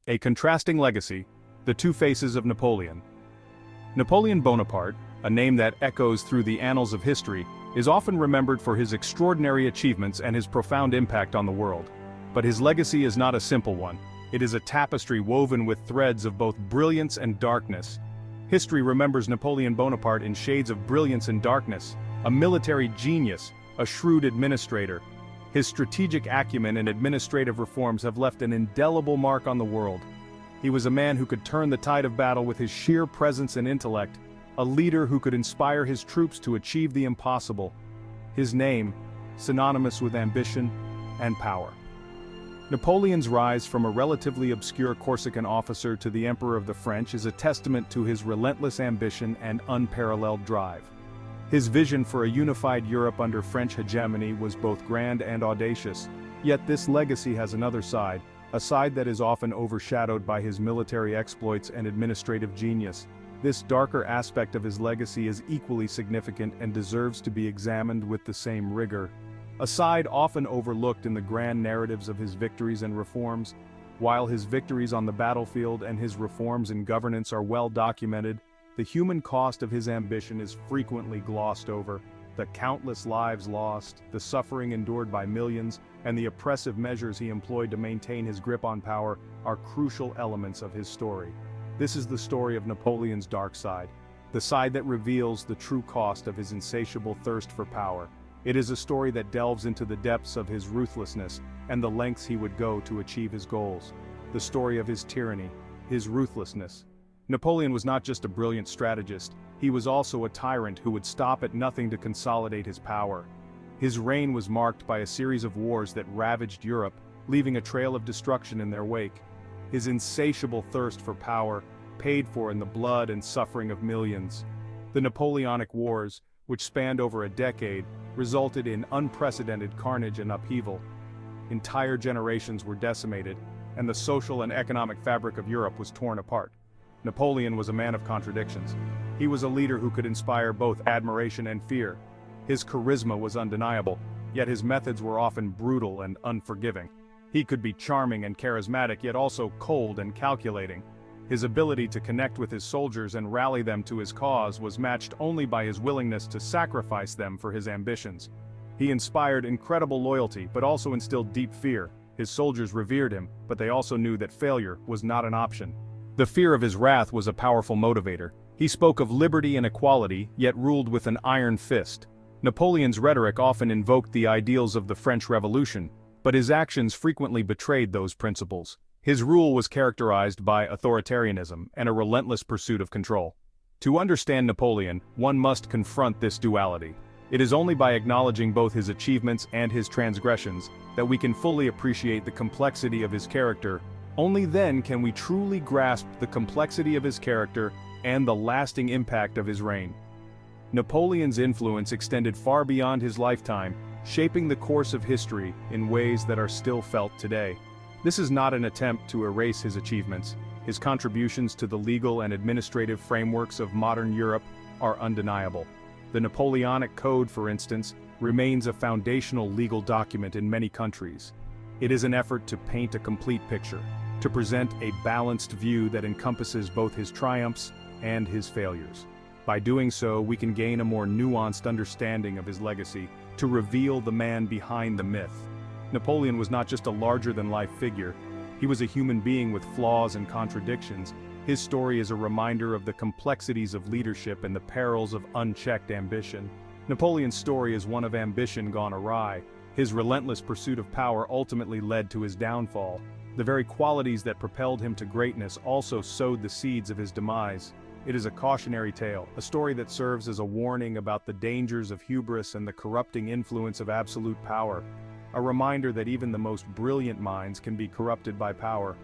A contrasting legacy, the Two Faces of Napoleon. Napoleon Bonaparte, a name that echoes through the annals of history, is often remembered for his extraordinary achievements and his profound impact on the world. But his legacy is not a simple one. It is a tapestry woven with threads of both brilliance and darkness. History remembers Napoleon Bonaparte in shades of brilliance and darkness, a military genius, a shrewd administrator. His strategic acumen and administrative reforms have left an indelible mark on the world. He was a man who could turn the tide of battle with his sheer presence and intellect, a leader who could inspire his troops to achieve the impossible. His name, synonymous with ambition and power. Napoleon's rise from a relatively obscure Corsican officer to the Emperor of the French is a testament to his relentless ambition and unparalleled drive. His vision for a unified Europe under French hegemony was both grand and audacious, yet this legacy has another side, a side that is often overshadowed by his military exploits and administrative genius. This darker aspect of his legacy is equally significant and deserves to be examined with the same rigor. A side often overlooked in the grand narratives of his victories and reforms. While his victories on the battlefield and his reforms in governance are well documented, the human cost of his ambition is frequently glossed over. The countless lives lost, the suffering endured by millions, and the oppressive measures he employed to maintain his grip on power are crucial elements of his story. This is the story of Napoleon's dark side, the side that reveals the true cost of his insatiable thirst for power. It is a story that delves into the depths of his ruthlessness and the lengths he would go to achieve his goals. The story of his tyranny, his ruthlessness. Napoleon was not just a brilliant strategist, he was also a tyrant who would stop at nothing to consolidate his power. His reign was marked by a series of wars that ravaged Europe, leaving a trail of destruction in their wake. His insatiable thirst for power, paid for in the blood and suffering of millions. The Napoleonic Wars, which spanned over a decade, resulted in unprecedented carnage and upheaval. Entire generations were decimated, and the social and economic fabric of Europe was torn apart. Napoleon was a man of contradictions. He was a leader who could inspire both admiration and fear. His charisma was undeniable, yet his methods were often brutal and unforgiving. He could be charming and charismatic, yet also cold and calculating. His ability to connect with his soldiers and rally them to his cause was matched only by his willingness to sacrifice them for his ambitions. He inspired incredible loyalty, but also instilled deep fear. His soldiers revered him, but they also knew that failure was not an option. The fear of his wrath was a powerful motivator. He spoke of liberty and equality, yet ruled with an iron fist. Napoleon's rhetoric often invoked the ideals of the French Revolution, but his actions frequently betrayed those principles. His rule was characterized by authoritarianism and a relentless pursuit of control. To understand Napoleon, one must confront this duality. It is only by acknowledging both his achievements and his transgressions that we can fully appreciate the complexity of his character. Only then can we truly grasp the complexity of his character and the lasting impact of his reign. Napoleon's influence extended far beyond his lifetime, shaping the course of history in ways that are still felt today. This is not an attempt to erase his achievements. His contributions to the legal and administrative frameworks of modern Europe are undeniable. The Napoleonic Code, for instance, remains a foundational legal document in many countries. It is an effort to paint a complete picture, to present a balanced view that encompasses both his triumphs and his failures. By doing so, we can gain a more nuanced understanding of his legacy, to reveal the man behind the myth. Napoleon was not just a larger-than-life figure, he was a human being with flaws and contradictions. His story is a reminder of the complexities of leadership and the perils of unchecked ambition. Napoleon's story is one of ambition gone awry. His relentless pursuit of power ultimately led to his downfall. The very qualities that propelled him to greatness also sowed the seeds of his demise. It is a cautionary tale, a story that serves as a warning about the dangers of hubris and the corrupting influence of absolute power. A reminder that even the most brilliant minds can be corrupted by power.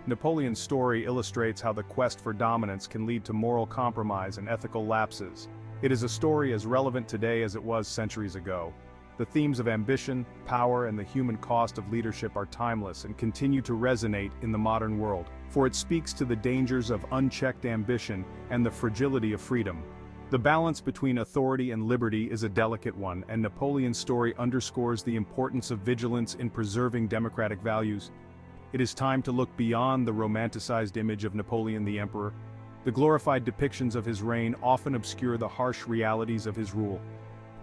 Napoleon's story illustrates how the quest for dominance can lead to moral compromise and ethical lapses. It is a story as relevant today as it was centuries ago. The themes of ambition, power, and the human cost of leadership are timeless and continue to resonate in the modern world, for it speaks to the dangers of unchecked ambition and the fragility of freedom. The balance between authority and liberty is a delicate one, and Napoleon's story underscores the importance of vigilance in preserving democratic values. It is time to look beyond the romanticized image of Napoleon the Emperor. The glorified depictions of his reign often obscure the harsh realities of his rule.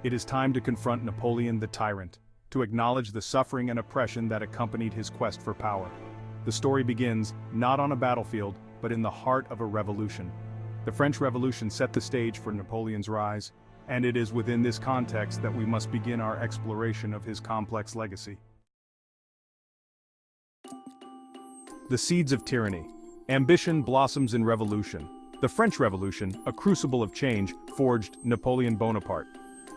It is time to confront Napoleon the tyrant, to acknowledge the suffering and oppression that accompanied his quest for power. The story begins, not on a battlefield, but in the heart of a revolution. The French Revolution set the stage for Napoleon's rise, and it is within this context that we must begin our exploration of his complex legacy. The seeds of tyranny. Ambition blossoms in revolution. The French Revolution, a crucible of change, forged Napoleon Bonaparte.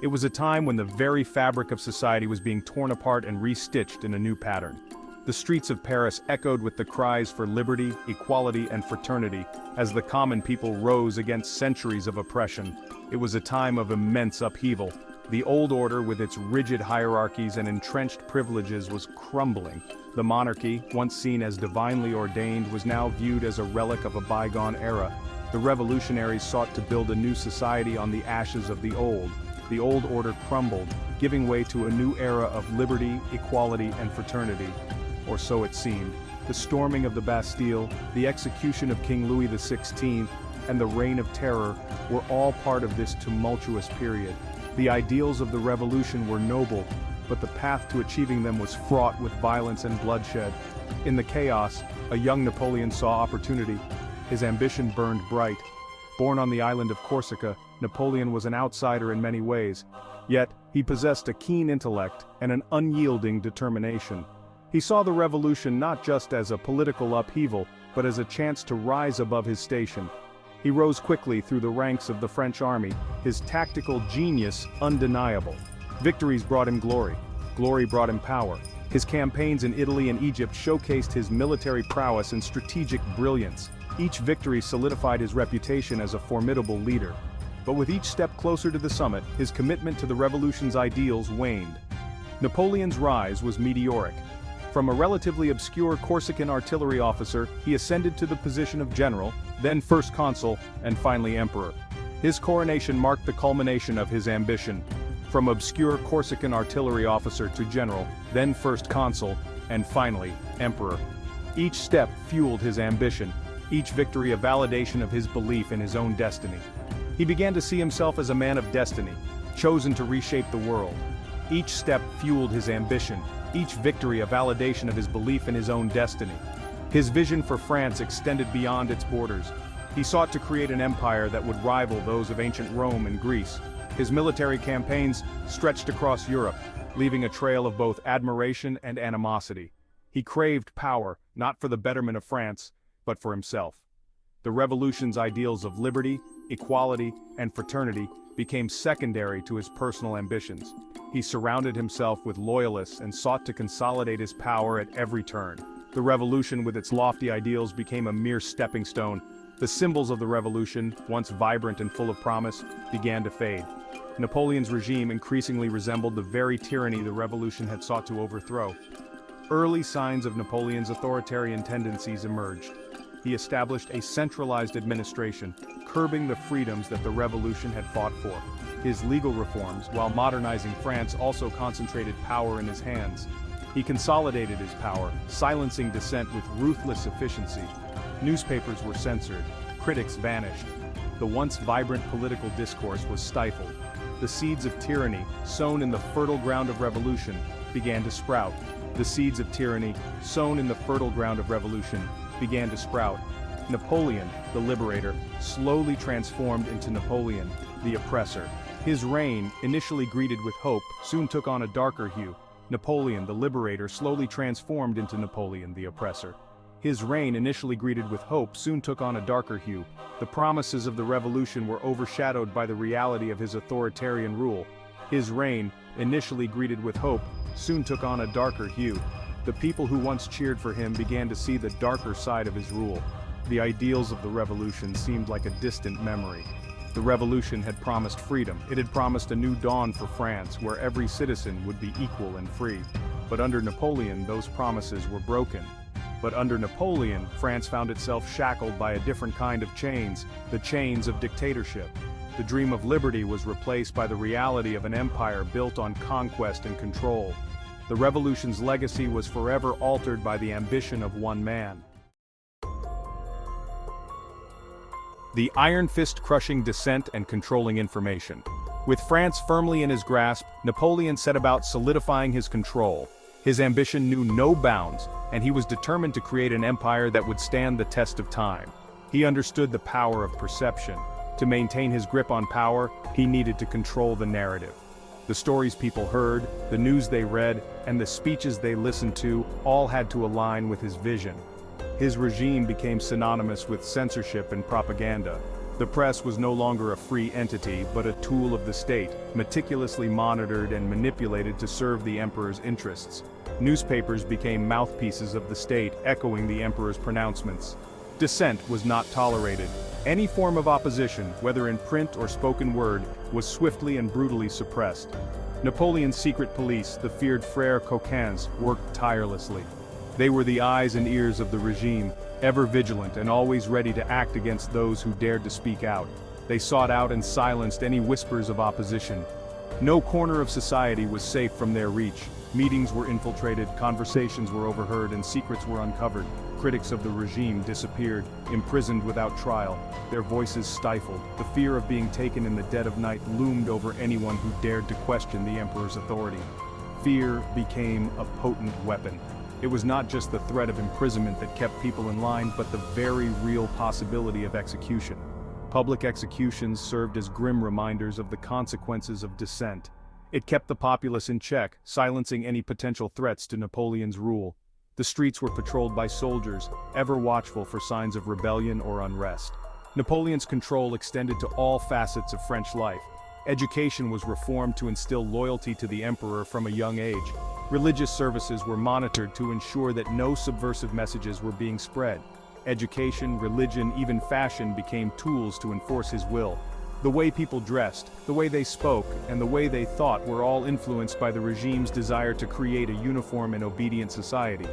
It was a time when the very fabric of society was being torn apart and restitched in a new pattern. The streets of Paris echoed with the cries for liberty, equality, and fraternity, as the common people rose against centuries of oppression. It was a time of immense upheaval. The old order, with its rigid hierarchies and entrenched privileges, was crumbling. The monarchy, once seen as divinely ordained, was now viewed as a relic of a bygone era. The revolutionaries sought to build a new society on the ashes of the old. The old order crumbled, giving way to a new era of liberty, equality, and fraternity. Or so it seemed. The storming of the Bastille, the execution of King Louis XVI, and the Reign of Terror were all part of this tumultuous period. The ideals of the revolution were noble, but the path to achieving them was fraught with violence and bloodshed. In the chaos, a young Napoleon saw opportunity. His ambition burned bright. Born on the island of Corsica, Napoleon was an outsider in many ways. Yet, he possessed a keen intellect and an unyielding determination. He saw the revolution not just as a political upheaval, but as a chance to rise above his station. He rose quickly through the ranks of the French army, his tactical genius undeniable. Victories brought him glory. Glory brought him power. His campaigns in Italy and Egypt showcased his military prowess and strategic brilliance. Each victory solidified his reputation as a formidable leader. But with each step closer to the summit, his commitment to the revolution's ideals waned. Napoleon's rise was meteoric. From a relatively obscure Corsican artillery officer, he ascended to the position of general, then first consul, and finally emperor. His coronation marked the culmination of his ambition. From obscure Corsican artillery officer to general, then first consul, and finally, emperor. Each step fueled his ambition, each victory a validation of his belief in his own destiny. He began to see himself as a man of destiny, chosen to reshape the world. Each step fueled his ambition, each victory a validation of his belief in his own destiny. His vision for France extended beyond its borders. He sought to create an empire that would rival those of ancient Rome and Greece. His military campaigns stretched across Europe, leaving a trail of both admiration and animosity. He craved power, not for the betterment of France, but for himself. The revolution's ideals of liberty, equality, and fraternity became secondary to his personal ambitions. He surrounded himself with loyalists and sought to consolidate his power at every turn. The revolution with its lofty ideals became a mere stepping stone. The symbols of the revolution, once vibrant and full of promise, began to fade. Napoleon's regime increasingly resembled the very tyranny the revolution had sought to overthrow. Early signs of Napoleon's authoritarian tendencies emerged. He established a centralized administration, curbing the freedoms that the revolution had fought for. His legal reforms, while modernizing France, also concentrated power in his hands. He consolidated his power, silencing dissent with ruthless efficiency. Newspapers were censored, critics vanished. The once vibrant political discourse was stifled. The seeds of tyranny, sown in the fertile ground of revolution, began to sprout. The seeds of tyranny, sown in the fertile ground of revolution, began to sprout. Napoleon, the liberator, slowly transformed into Napoleon, the oppressor. His reign, initially greeted with hope, soon took on a darker hue. Napoleon, the liberator, slowly transformed into Napoleon, the oppressor. His reign, initially greeted with hope, soon took on a darker hue. The promises of the revolution were overshadowed by the reality of his authoritarian rule. His reign, initially greeted with hope, soon took on a darker hue. The people who once cheered for him began to see the darker side of his rule. The ideals of the revolution seemed like a distant memory. The revolution had promised freedom. It had promised a new dawn for France, where every citizen would be equal and free. But under Napoleon, those promises were broken. But under Napoleon, France found itself shackled by a different kind of chains, the chains of dictatorship. The dream of liberty was replaced by the reality of an empire built on conquest and control. the revolution's legacy was forever altered by the ambition of one man. The iron fist crushing dissent and controlling information. With France firmly in his grasp, Napoleon set about solidifying his control. His ambition knew no bounds, and he was determined to create an empire that would stand the test of time. He understood the power of perception. To maintain his grip on power, he needed to control the narrative. The stories people heard, the news they read, and the speeches they listened to all had to align with his vision. His regime became synonymous with censorship and propaganda. The press was no longer a free entity, but a tool of the state, meticulously monitored and manipulated to serve the emperor's interests. Newspapers became mouthpieces of the state, echoing the emperor's pronouncements. Dissent was not tolerated. Any form of opposition, whether in print or spoken word, was swiftly and brutally suppressed. Napoleon's secret police, the feared frères coquins, worked tirelessly. They were the eyes and ears of the regime, ever vigilant and always ready to act against those who dared to speak out. They sought out and silenced any whispers of opposition. No corner of society was safe from their reach. Meetings were infiltrated, conversations were overheard, and secrets were uncovered. Critics of the regime disappeared, imprisoned without trial, their voices stifled. The fear of being taken in the dead of night loomed over anyone who dared to question the emperor's authority. Fear became a potent weapon. It was not just the threat of imprisonment that kept people in line, but the very real possibility of execution. Public executions served as grim reminders of the consequences of dissent. It kept the populace in check, silencing any potential threats to Napoleon's rule. The streets were patrolled by soldiers, ever watchful for signs of rebellion or unrest. Napoleon's control extended to all facets of French life. Education was reformed to instill loyalty to the emperor from a young age. Religious services were monitored to ensure that no subversive messages were being spread. Education, religion, even fashion became tools to enforce his will. The way people dressed, the way they spoke, and the way they thought were all influenced by the regime's desire to create a uniform and obedient society.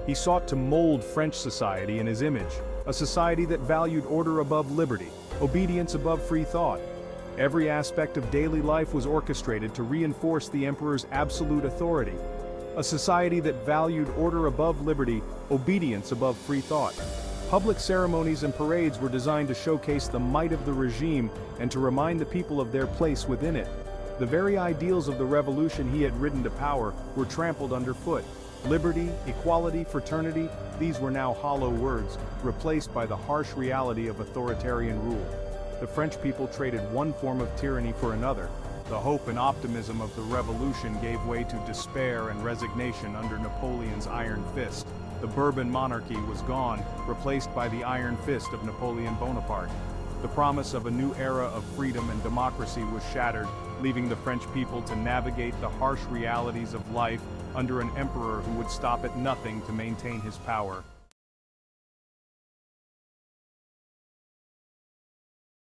He sought to mold French society in his image, a society that valued order above liberty, obedience above free thought. Every aspect of daily life was orchestrated to reinforce the emperor's absolute authority. A society that valued order above liberty, obedience above free thought. Public ceremonies and parades were designed to showcase the might of the regime and to remind the people of their place within it. The very ideals of the revolution he had ridden to power were trampled underfoot. Liberty, equality, fraternity, these were now hollow words, replaced by the harsh reality of authoritarian rule. The French people traded one form of tyranny for another. The hope and optimism of the revolution gave way to despair and resignation under Napoleon's iron fist. The Bourbon monarchy was gone, replaced by the iron fist of Napoleon Bonaparte. The promise of a new era of freedom and democracy was shattered, leaving the French people to navigate the harsh realities of life under an emperor who would stop at nothing to maintain his power.